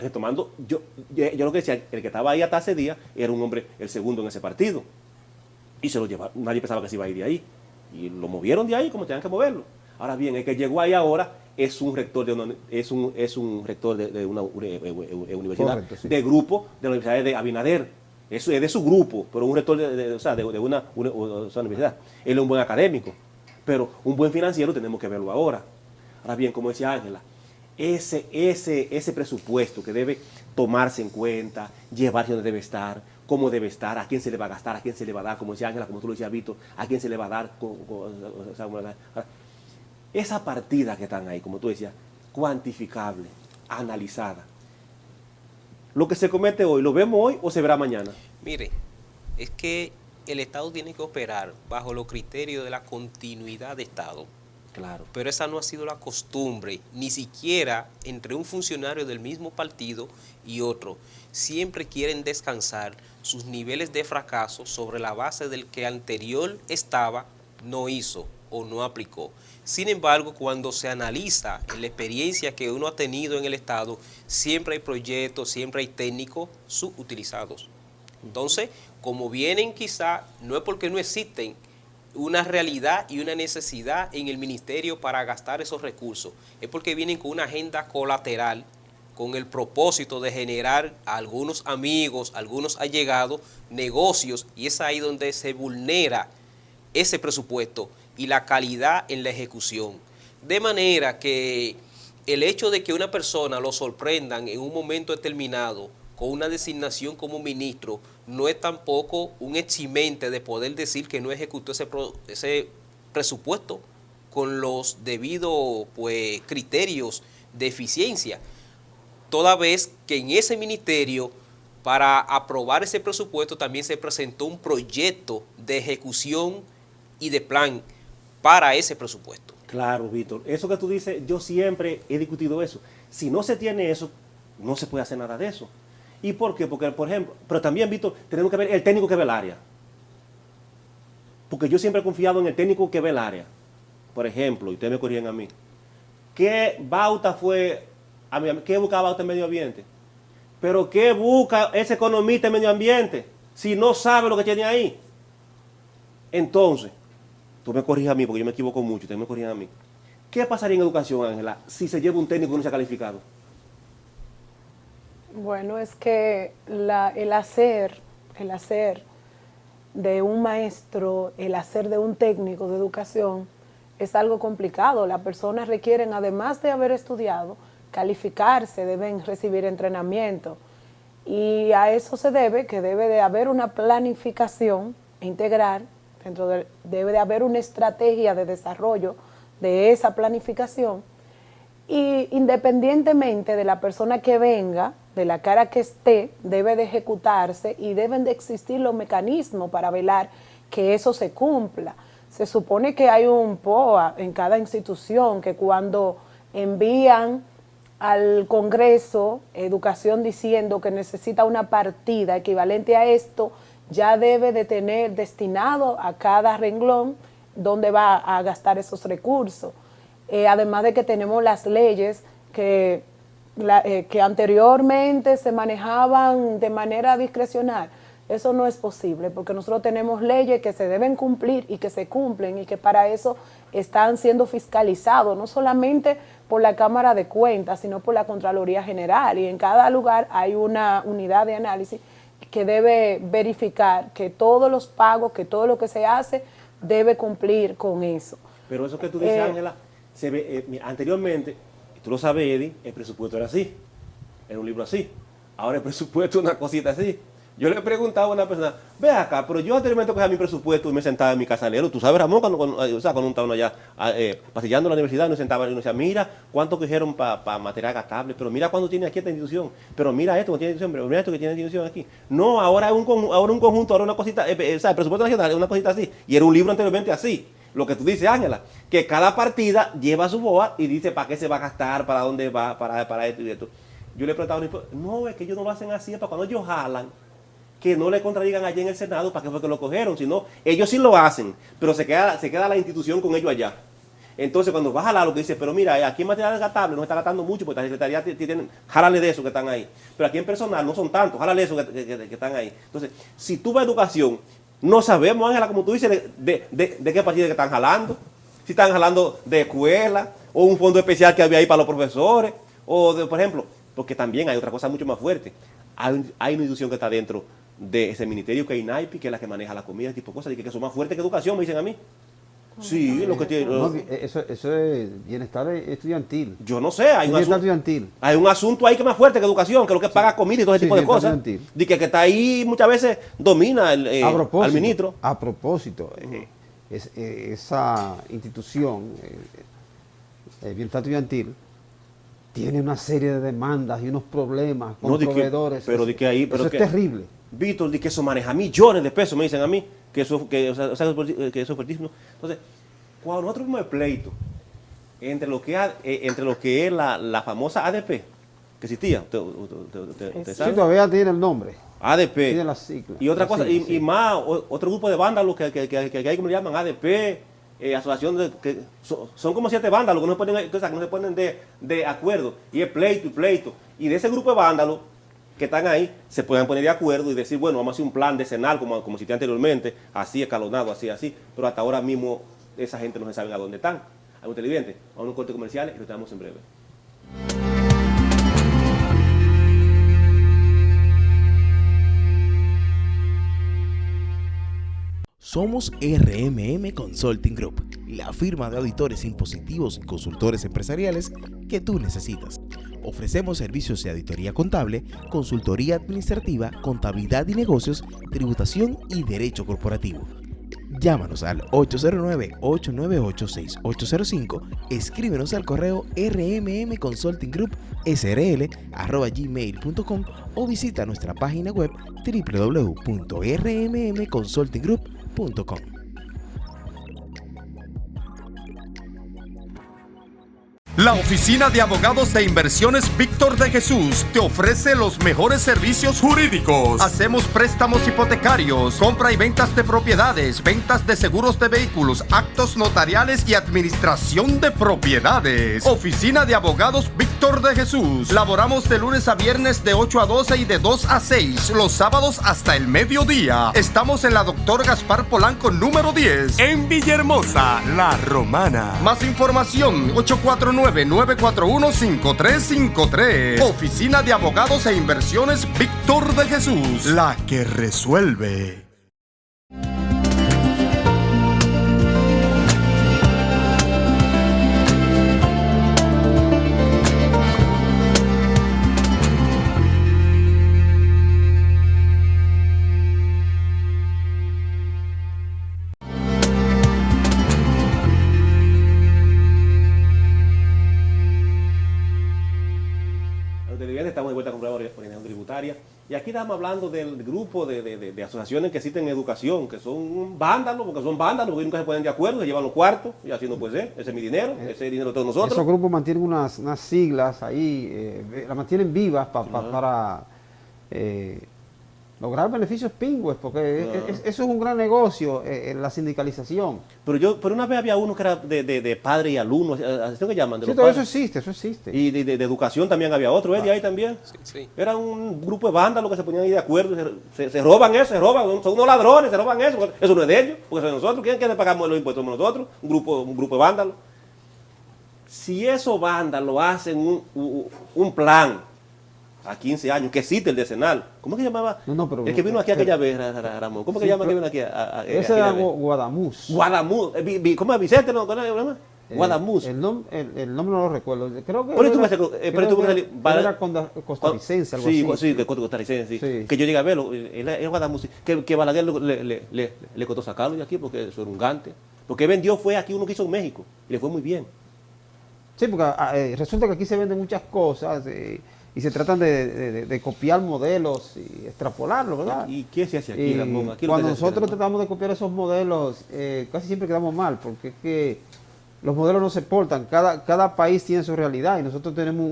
Speaker 1: retomando, yo lo que decía, el que estaba ahí hasta hace días era un hombre, el segundo en ese partido. Y se lo llevaron, nadie pensaba que se iba a ir de ahí. Y lo movieron de ahí como tenían que moverlo. Ahora bien, el que llegó ahí ahora es un rector de una, rector de una universidad, correcto, sí, de grupo de la Universidad de Abinader. Eso es de su grupo, pero un rector de una universidad. Él es un buen académico, pero un buen financiero tenemos que verlo ahora. Ahora bien, como decía Ángela, ese presupuesto que debe tomarse en cuenta, llevarse donde debe estar, cómo debe estar, a quién se le va a gastar, a quién se le va a dar, como decía Ángela, como tú lo decías, Víctor, a quién se le va a dar. Esa partida que están ahí, como tú decías, cuantificable, analizada. Lo que se comete hoy, ¿lo vemos hoy o se verá mañana?
Speaker 4: Mire, es que el Estado tiene que operar bajo los criterios de la continuidad de Estado.
Speaker 1: Claro.
Speaker 4: Pero esa no ha sido la costumbre, ni siquiera entre un funcionario del mismo partido y otro. Siempre quieren descansar sus niveles de fracaso sobre la base del que anterior estaba, no hizo o no aplicó. Sin embargo, cuando se analiza en la experiencia que uno ha tenido en el Estado, siempre hay proyectos, siempre hay técnicos subutilizados. Entonces, como vienen quizá, no es porque no existen una realidad y una necesidad en el ministerio para gastar esos recursos, es porque vienen con una agenda colateral, con el propósito de generar a algunos amigos, algunos allegados, negocios, y es ahí donde se vulnera ese presupuesto y la calidad en la ejecución. De manera que el hecho de que una persona lo sorprendan en un momento determinado con una designación como ministro no es tampoco un eximente de poder decir que no ejecutó ese presupuesto con los debidos criterios de eficiencia, toda vez que en ese ministerio, para aprobar ese presupuesto, también se presentó un proyecto de ejecución y de plan para ese presupuesto.
Speaker 1: Claro, Víctor. Eso que tú dices, yo siempre he discutido eso. Si no se tiene eso, no se puede hacer nada de eso. ¿Y por qué? Porque, por ejemplo, pero también, Víctor, tenemos que ver el técnico que ve el área. Porque yo siempre he confiado en el técnico que ve el área. Por ejemplo, y ustedes me corrigen a mí, ¿qué Bauta fue, qué busca Bauta en medio ambiente? Pero ¿qué busca ese economista en medio ambiente si no sabe lo que tiene ahí? Entonces, tú me corriges a mí, porque yo me equivoco mucho, ustedes me corrigen a mí. ¿Qué pasaría en educación, Ángela, si se lleva un técnico que no se ha calificado?
Speaker 5: Bueno, es que el hacer de un maestro, el hacer de un técnico de educación es algo complicado. Las personas requieren, además de haber estudiado, calificarse, deben recibir entrenamiento. Y a eso se debe que debe de haber una planificación integral, debe de haber una estrategia de desarrollo de esa planificación. Y independientemente de la persona que venga, de la cara que esté, debe de ejecutarse y deben de existir los mecanismos para velar que eso se cumpla. Se supone que hay un POA en cada institución que cuando envían al Congreso educación diciendo que necesita una partida equivalente a esto, ya debe de tener destinado a cada renglón donde va a gastar esos recursos. Además de que tenemos las leyes que anteriormente se manejaban de manera discrecional. Eso no es posible porque nosotros tenemos leyes que se deben cumplir y que se cumplen y que para eso están siendo fiscalizados, no solamente por la Cámara de Cuentas, sino por la Contraloría General. Y en cada lugar hay una unidad de análisis que debe verificar que todos los pagos, que todo lo que se hace, debe cumplir con eso.
Speaker 1: Pero eso que tú dices, Ángela, se ve, anteriormente, tú lo sabes, Eddie, el presupuesto era así, era un libro así. Ahora el presupuesto es una cosita así. Yo le preguntaba a una persona, ve acá, pero yo anteriormente cogía mi presupuesto y me sentaba en mi casa a leerlo. Tú sabes, Ramón, cuando estaba uno allá pasillando en la universidad, uno sentaba y uno decía, mira cuánto cogieron para material gastable, pero mira cuánto tiene aquí esta institución, pero mira esto que tiene institución, pero mira esto que tiene institución aquí. No, ahora un conjunto, ahora una cosita, el presupuesto nacional es una cosita así, y era un libro anteriormente así. Lo que tú dices, Ángela, que cada partida lleva su BOA y dice para qué se va a gastar, para dónde va, para esto y esto. Yo le he preguntado, no, es que ellos no lo hacen así, es para cuando ellos jalan, que no le contradigan allá en el Senado para qué fue que lo cogieron, sino ellos sí lo hacen, pero se queda la institución con ellos allá. Entonces, cuando vas a jalar lo que dices, pero mira, aquí en material desgastable no está gastando mucho, porque la secretaría tiene, jálale de eso que están ahí. Pero aquí en personal no son tantos, jálale de eso que están ahí. Entonces, si tú vas a educación, no sabemos, Ángela, como tú dices, de qué partida que están jalando. Si están jalando de escuela, o un fondo especial que había ahí para los profesores, o de, por ejemplo, porque también hay otra cosa mucho más fuerte. Hay una institución que está dentro de ese ministerio, que es INAIPI, que es la que maneja la comida, tipo de cosas, y que son más fuertes que educación, me dicen a mí. Sí, lo que tiene.
Speaker 6: No, eso es bienestar estudiantil.
Speaker 1: Yo no sé, hay
Speaker 6: un
Speaker 1: un asunto ahí que es más fuerte que educación, que lo que es pagar comida y todo ese tipo de cosas. De que está ahí muchas veces domina al ministro.
Speaker 6: A propósito, esa institución, bienestar estudiantil, tiene una serie de demandas y unos problemas con proveedores.
Speaker 1: Pero de que ahí, pero
Speaker 6: eso es terrible.
Speaker 1: Víctor, de que eso maneja millones de pesos, me dicen a mí, que eso es fuertísimo. Entonces, cuando nosotros vimos el pleito entre lo que es la famosa ADP, que existía, ¿usted sabe?
Speaker 6: Sí, todavía tiene el nombre.
Speaker 1: ADP.
Speaker 6: Tiene las siglas.
Speaker 1: Y otra cosa, y más, otro grupo de vándalos que hay, como le llaman, ADP, asociación que son como 7 vándalos que no se ponen de acuerdo, y es pleito y pleito. Y de ese grupo de vándalos que están ahí, se pueden poner de acuerdo y decir, bueno, vamos a hacer un plan decenal, como cité anteriormente, así escalonado, así, pero hasta ahora mismo esa gente no se sabe a dónde están. Algún televidente, a un corte comercial y lo tenemos en breve.
Speaker 2: Somos RMM Consulting Group, la firma de auditores impositivos y consultores empresariales que tú necesitas. Ofrecemos servicios de auditoría contable, consultoría administrativa, contabilidad y negocios, tributación y derecho corporativo. Llámanos al 809-898-6805, escríbenos al correo rmmconsultinggroup@gmail.com o visita nuestra página web www.rmmconsultinggroup.com.
Speaker 3: La oficina de abogados de inversiones Víctor de Jesús te ofrece los mejores servicios jurídicos. Hacemos préstamos hipotecarios, compra y ventas de propiedades, ventas de seguros de vehículos, actos notariales y administración de propiedades. Oficina de abogados Víctor de Jesús. Laboramos de lunes a viernes de 8 a 12 y de 2 a 6. Los sábados hasta el mediodía. Estamos en la Dr. Gaspar Polanco número 10, en Villahermosa, La Romana. Más información, 849-941-5353. Oficina de Abogados e Inversiones Víctor de Jesús, la que resuelve.
Speaker 1: Estamos de vuelta con Organización Tributaria y aquí estamos hablando del grupo de asociaciones que existen en educación, que son vándalos, porque nunca se ponen de acuerdo, se llevan los cuartos y así no puede ser. Ese es mi dinero, ese es el dinero de todos nosotros.
Speaker 6: Esos grupos mantienen unas siglas ahí, las mantienen vivas para lograr beneficios pingües, porque eso es un gran negocio, la sindicalización.
Speaker 1: Pero una vez había uno que era de padre y alumno, así que llaman.
Speaker 6: Sí, todo eso existe.
Speaker 1: Y de educación también había otro, de ahí también.
Speaker 4: Sí.
Speaker 1: Era un grupo de vándalos que se ponían ahí de acuerdo, se roban eso, son unos ladrones, se roban eso. Eso no es de ellos, porque eso es de nosotros. ¿Quién pagamos los impuestos? Nosotros, un grupo de vándalos. Si esos vándalos hacen un plan a 15 años, que existe el decenal. ¿Cómo es que llamaba?
Speaker 6: Pero
Speaker 1: el que vino aquí aquella vez, Ramón. ¿Cómo es que llama que vino aquí?
Speaker 6: Ese era Guadamuz.
Speaker 1: Guadamuz. ¿Cómo es Vicente? ¿No? Guadamuz.
Speaker 6: El nombre no lo recuerdo. Creo que era costarricense, algo así.
Speaker 1: Sí, de costarricense, sí. Que yo llegué a verlo, era Guadamuz. Que Balaguer le costó sacarlo de aquí porque eso era un gante. Porque vendió fue aquí uno que hizo en México. Y le fue muy bien.
Speaker 6: Sí, porque resulta que aquí se venden muchas cosas y se tratan de copiar modelos y extrapolarlos, ¿verdad?
Speaker 1: ¿Y qué se hace aquí, Ramón? Aquí
Speaker 6: cuando nosotros tratamos de copiar esos modelos, casi siempre quedamos mal, porque es que los modelos no se portan. Cada país tiene su realidad y nosotros tenemos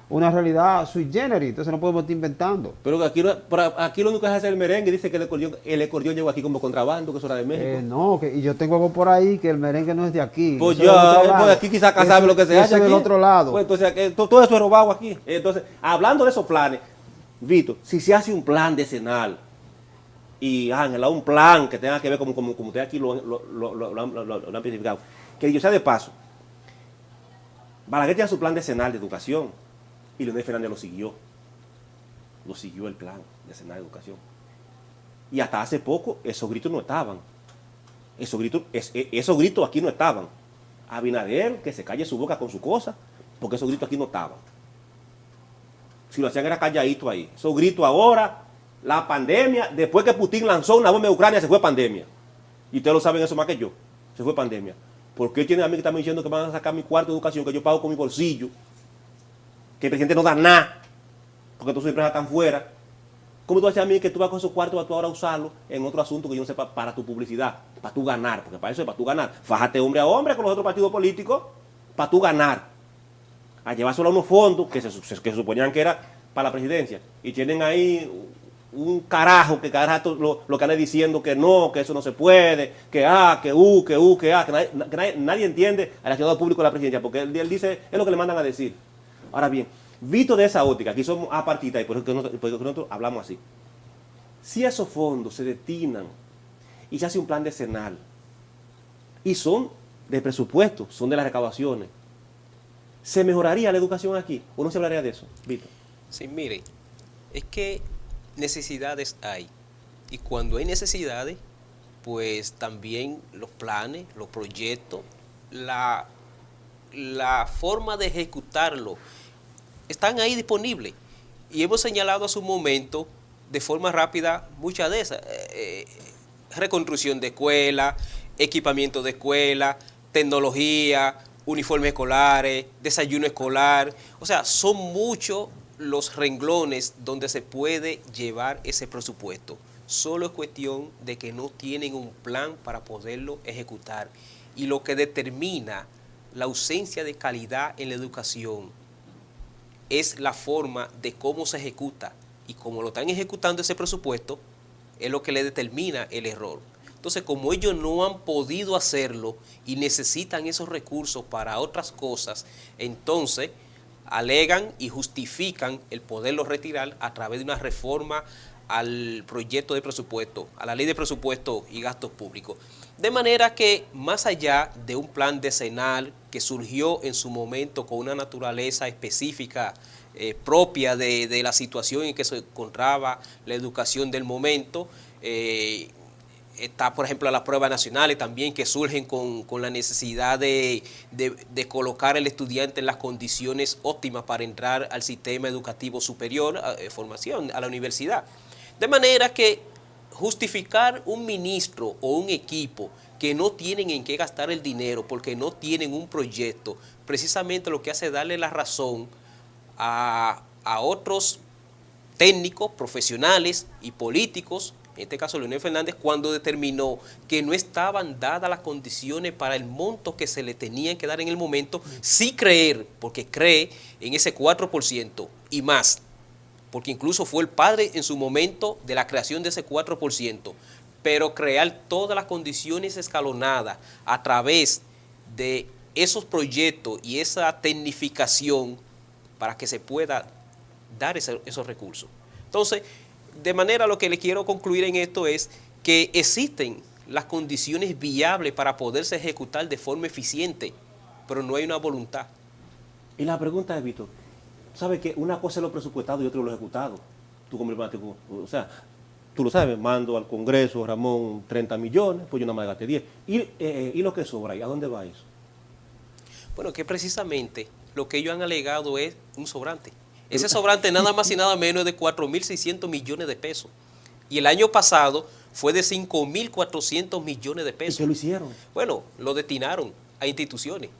Speaker 6: una realidad sui generis, entonces no podemos estar inventando.
Speaker 1: Pero aquí, aquí lo único que hace es el merengue, dice que el acordeón llegó aquí como contrabando, que eso era de México.
Speaker 6: No, y yo tengo algo por ahí que el merengue no es de aquí.
Speaker 1: Pues
Speaker 6: eso es de otro
Speaker 1: ya,
Speaker 6: lado.
Speaker 1: pues aquí quizás acá sabe lo que se hace
Speaker 6: Eso
Speaker 1: aquí.
Speaker 6: del otro lado.
Speaker 1: Pues entonces todo eso es robado aquí. Entonces, hablando de esos planes, Vito, si se hace un plan decenal, y Ángela, un plan que tenga que ver como usted aquí lo han especificado, que yo sea de paso, Balaguer tiene su plan decenal de educación y Leonel Fernández lo siguió el plan decenal de educación. Y hasta hace poco esos gritos no estaban. Esos gritos aquí no estaban. Abinader, que se calle su boca con su cosa, porque esos gritos aquí no estaban. Si lo hacían era calladito ahí. Esos gritos ahora, la pandemia, después que Putin lanzó una bomba en Ucrania, se fue pandemia. Y ustedes lo saben eso más que yo. Se fue pandemia. ¿Por qué tienen a mí que están diciendo que van a sacar mi cuarto de educación que yo pago con mi bolsillo? Que el presidente no da nada, porque todas sus empresas están fuera. ¿Cómo tú vas a decir a mí que tú vas con esos cuartos tú ahora a usarlo en otro asunto que yo no sepa para tu publicidad, para tú ganar? Porque para eso es para tú ganar. Fájate hombre a hombre con los otros partidos políticos para tú ganar. A llevárselo a unos fondos que se suponían que era para la presidencia. Y tienen ahí un carajo que cada rato lo que anda diciendo que no, que eso no se puede, que nadie entiende al accionado público de la presidencia, porque él dice, es lo que le mandan a decir. Ahora bien, visto de esa óptica, aquí somos apartistas y por eso nosotros hablamos así. Si esos fondos se destinan y se hace un plan decenal y son de presupuesto, son de las recaudaciones, ¿se mejoraría la educación aquí o no se hablaría de eso, Víctor?
Speaker 4: Sí, mire, es que necesidades hay. Y cuando hay necesidades, pues también los planes, los proyectos, la forma de ejecutarlo, están ahí disponibles. Y hemos señalado a su momento, de forma rápida, muchas de esas. Reconstrucción de escuelas, equipamiento de escuelas, tecnología, uniformes escolares, desayuno escolar. O sea, son muchos los renglones donde se puede llevar ese presupuesto. Solo es cuestión de que no tienen un plan para poderlo ejecutar. Y lo que determina la ausencia de calidad en la educación es la forma de cómo se ejecuta. Y como lo están ejecutando ese presupuesto, es lo que le determina el error. Entonces, como ellos no han podido hacerlo y necesitan esos recursos para otras cosas, entonces alegan y justifican el poderlo retirar a través de una reforma al proyecto de presupuesto, a la ley de presupuesto y gastos públicos. De manera que, más allá de un plan decenal que surgió en su momento con una naturaleza específica propia de la situación en que se encontraba la educación del momento, está, por ejemplo, las pruebas nacionales también que surgen con la necesidad de colocar al estudiante en las condiciones óptimas para entrar al sistema educativo superior, formación, a la universidad. De manera que justificar un ministro o un equipo que no tienen en qué gastar el dinero porque no tienen un proyecto, precisamente lo que hace es darle la razón a otros técnicos, profesionales y políticos, en este caso Leonel Fernández, cuando determinó que no estaban dadas las condiciones para el monto que se le tenían que dar en el momento, sí creer, porque cree en ese 4% y más, porque incluso fue el padre en su momento de la creación de ese 4%, pero crear todas las condiciones escalonadas a través de esos proyectos y esa tecnificación para que se pueda dar esos recursos. Entonces, de manera lo que le quiero concluir en esto es que existen las condiciones viables para poderse ejecutar de forma eficiente, pero no hay una voluntad.
Speaker 1: Y la pregunta es, Víctor, ¿sabes que una cosa es lo presupuestado y otra es lo ejecutado? Tú como matemático, o sea, tú lo sabes, mando al Congreso, Ramón, 30 millones, pues yo nada más gasté 10. ¿Y lo que sobra ahí? ¿A dónde va eso?
Speaker 4: Bueno, que precisamente lo que ellos han alegado es un sobrante. Ese sobrante nada más y nada menos de 4.600 millones de pesos. Y el año pasado fue de 5.400 millones de pesos.
Speaker 1: ¿Y qué lo hicieron?
Speaker 4: Bueno, lo destinaron a instituciones.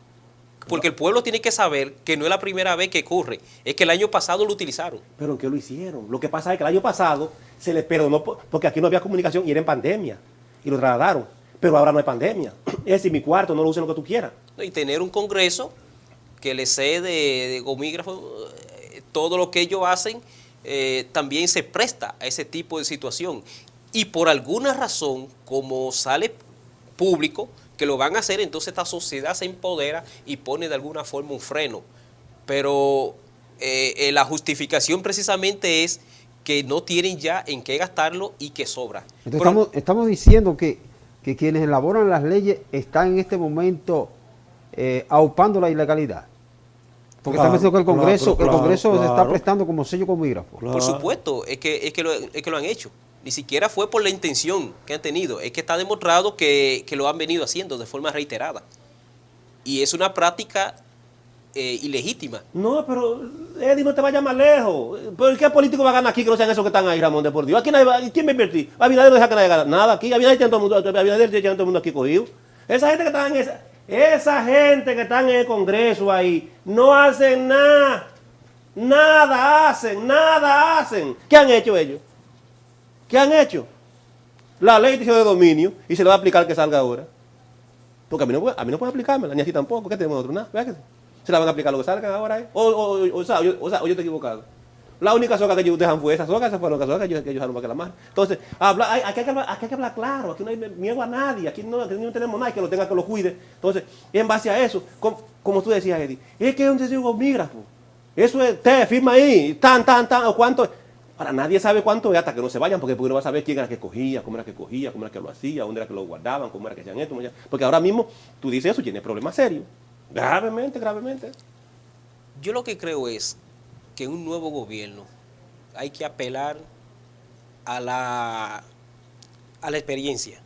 Speaker 4: Porque el pueblo tiene que saber que no es la primera vez que ocurre, es que el año pasado lo utilizaron.
Speaker 1: ¿Pero en qué lo hicieron? Lo que pasa es que el año pasado se les perdonó porque aquí no había comunicación y era en pandemia. Y lo trasladaron. Pero ahora no hay pandemia. Es decir, mi cuarto no lo usen lo que tú quieras.
Speaker 4: Y tener un Congreso que le cede de gomígrafo todo lo que ellos hacen también se presta a ese tipo de situación. Y por alguna razón, como sale público que lo van a hacer, entonces esta sociedad se empodera y pone de alguna forma un freno. Pero la justificación precisamente es que no tienen ya en qué gastarlo y que sobra.
Speaker 6: Entonces estamos diciendo que quienes elaboran las leyes están en este momento aupando la ilegalidad. Porque estamos diciendo que el Congreso se está prestando como sello con migrafo.
Speaker 4: Por supuesto, es que lo han hecho. Ni siquiera fue por la intención que han tenido. Es que está demostrado que lo han venido haciendo de forma reiterada. Y es una práctica ilegítima.
Speaker 1: No, pero Eddie, no te vayas más lejos. ¿Pero qué político va a ganar aquí que no sean esos que están ahí, Ramón, de por Dios? ¿Quién va a invertir? Abinader no deja que nadie gane nada aquí. Abinader tiene todo el mundo aquí cogido. Esa gente que están en el Congreso ahí no hacen nada. Nada hacen. ¿Qué han hecho ellos? ¿Qué han hecho? La ley de dominio y se le va a aplicar que salga ahora. Porque a mí no puede aplicármela, ni así tampoco. ¿Qué tenemos nosotros? Nada. ¿Se la van a aplicar lo que salgan ahora? O sea, yo estoy equivocado. La única soga que ellos dejan fue esa soga, esas fueron las sogas que ellos dejaron para que la mar. Entonces, aquí hay que hablar claro, aquí no hay miedo a nadie, aquí no tenemos nadie que lo tenga que lo cuide. Entonces, en base a eso, como tú decías, Eddie, es que es un desiguomígrafo. Eso es, te firma ahí, tan, o cuánto. Ahora, nadie sabe cuánto es hasta que no se vayan, porque no va a saber quién era que cogía, cómo era que lo hacía, dónde era que lo guardaban, cómo era que hacían esto. Porque ahora mismo, tú dices eso, tiene problemas serios. Gravemente.
Speaker 4: Yo lo que creo es que un nuevo gobierno hay que apelar a la experiencia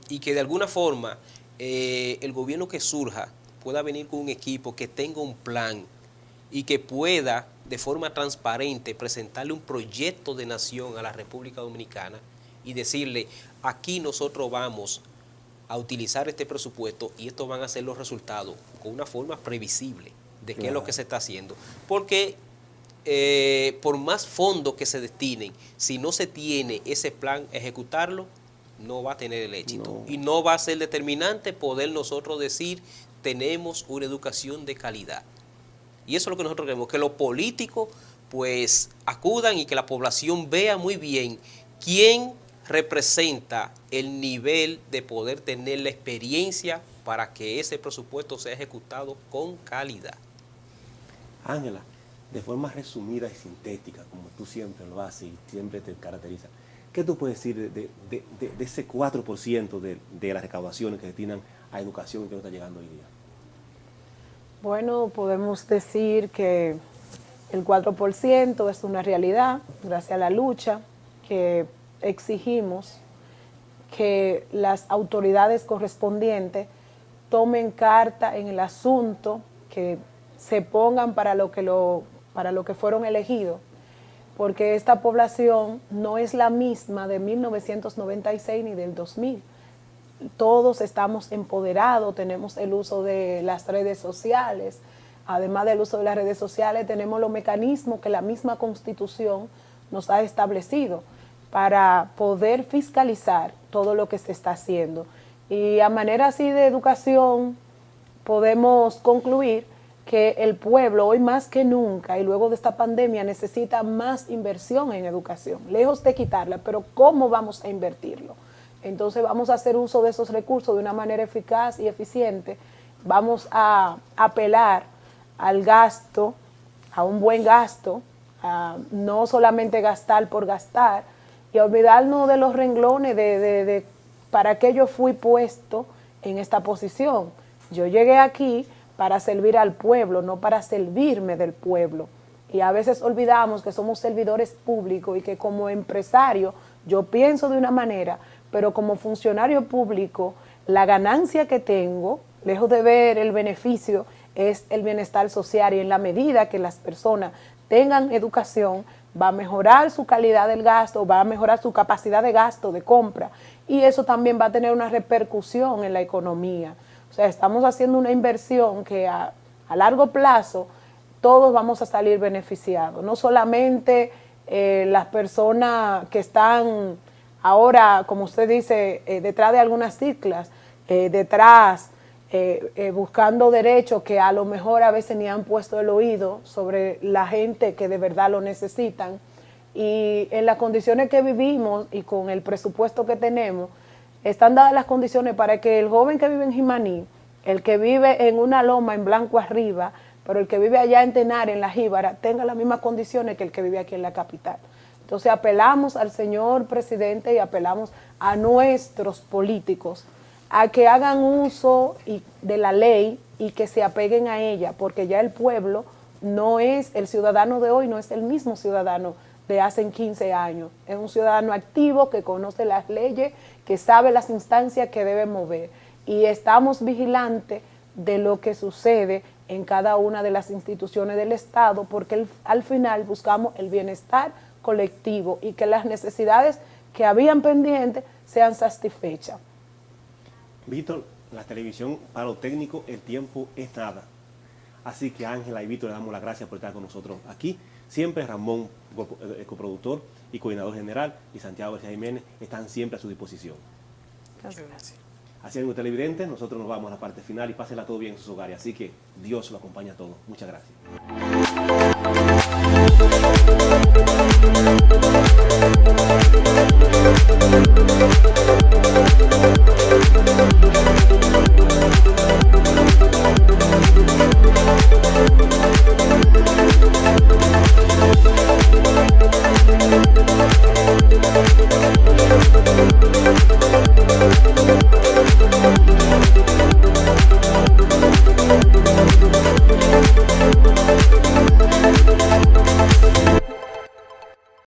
Speaker 4: y que de alguna forma el gobierno que surja pueda venir con un equipo que tenga un plan y que pueda de forma transparente presentarle un proyecto de nación a la República Dominicana y decirle, aquí nosotros vamos a utilizar este presupuesto y estos van a ser los resultados con una forma previsible de qué es lo que se está haciendo. Porque por más fondos que se destinen, si no se tiene ese plan, ejecutarlo, no va a tener el éxito. No. Y no va a ser determinante poder nosotros decir, tenemos una educación de calidad. Y eso es lo que nosotros queremos, que los políticos pues acudan y que la población vea muy bien quién representa el nivel de poder tener la experiencia para que ese presupuesto sea ejecutado con calidad.
Speaker 1: Ángela, de forma resumida y sintética, como tú siempre lo haces y siempre te caracteriza, ¿qué tú puedes decir de ese 4% de las recaudaciones que destinan a educación que no está llegando hoy día?
Speaker 5: Bueno, podemos decir que el 4% es una realidad, gracias a la lucha que exigimos que las autoridades correspondientes tomen carta en el asunto, que se pongan para lo que fueron elegidos, porque esta población no es la misma de 1996 ni del 2000. Todos estamos empoderados, tenemos el uso de las redes sociales. Además del uso de las redes sociales, tenemos los mecanismos que la misma Constitución nos ha establecido para poder fiscalizar todo lo que se está haciendo. Y a manera así de educación, podemos concluir que el pueblo hoy más que nunca y luego de esta pandemia necesita más inversión en educación, lejos de quitarla, pero ¿cómo vamos a invertirlo? Entonces vamos a hacer uso de esos recursos de una manera eficaz y eficiente, vamos a apelar al gasto, a un buen gasto, a no solamente gastar por gastar y a olvidarnos de los renglones de para qué yo fui puesto en esta posición. Yo llegué aquí para servir al pueblo, no para servirme del pueblo. Y a veces olvidamos que somos servidores públicos y que como empresario yo pienso de una manera, pero como funcionario público la ganancia que tengo, lejos de ver el beneficio, es el bienestar social y en la medida que las personas tengan educación, va a mejorar su calidad del gasto, va a mejorar su capacidad de gasto, de compra y eso también va a tener una repercusión en la economía. O sea, estamos haciendo una inversión que a largo plazo todos vamos a salir beneficiados. No solamente las personas que están ahora, como usted dice, detrás de algunas siglas, detrás buscando derechos que a lo mejor a veces ni han puesto el oído sobre la gente que de verdad lo necesitan. Y en las condiciones que vivimos y con el presupuesto que tenemos, están dadas las condiciones para que el joven que vive en Jimaní, el que vive en una loma en Blanco Arriba, pero el que vive allá en Tenar, en La Jíbara, tenga las mismas condiciones que el que vive aquí en la capital. Entonces apelamos al señor presidente y apelamos a nuestros políticos a que hagan uso de la ley y que se apeguen a ella, porque ya el pueblo no es, el ciudadano de hoy no es el mismo ciudadano de hace 15 años. Es un ciudadano activo que conoce las leyes, que sabe las instancias que debe mover. Y estamos vigilantes de lo que sucede en cada una de las instituciones del Estado, porque al final buscamos el bienestar colectivo y que las necesidades que habían pendientes sean satisfechas.
Speaker 1: Víctor, la televisión para lo técnico el tiempo es nada. Así que Ángela y Víctor le damos las gracias por estar con nosotros aquí. Siempre Ramón, coproductor y coordinador general, y Santiago García Jiménez están siempre a su disposición.
Speaker 5: Muchas gracias.
Speaker 1: Así es, televidentes, nosotros nos vamos a la parte final y pásenla todo bien en sus hogares. Así que Dios lo acompaña a todos. Muchas gracias.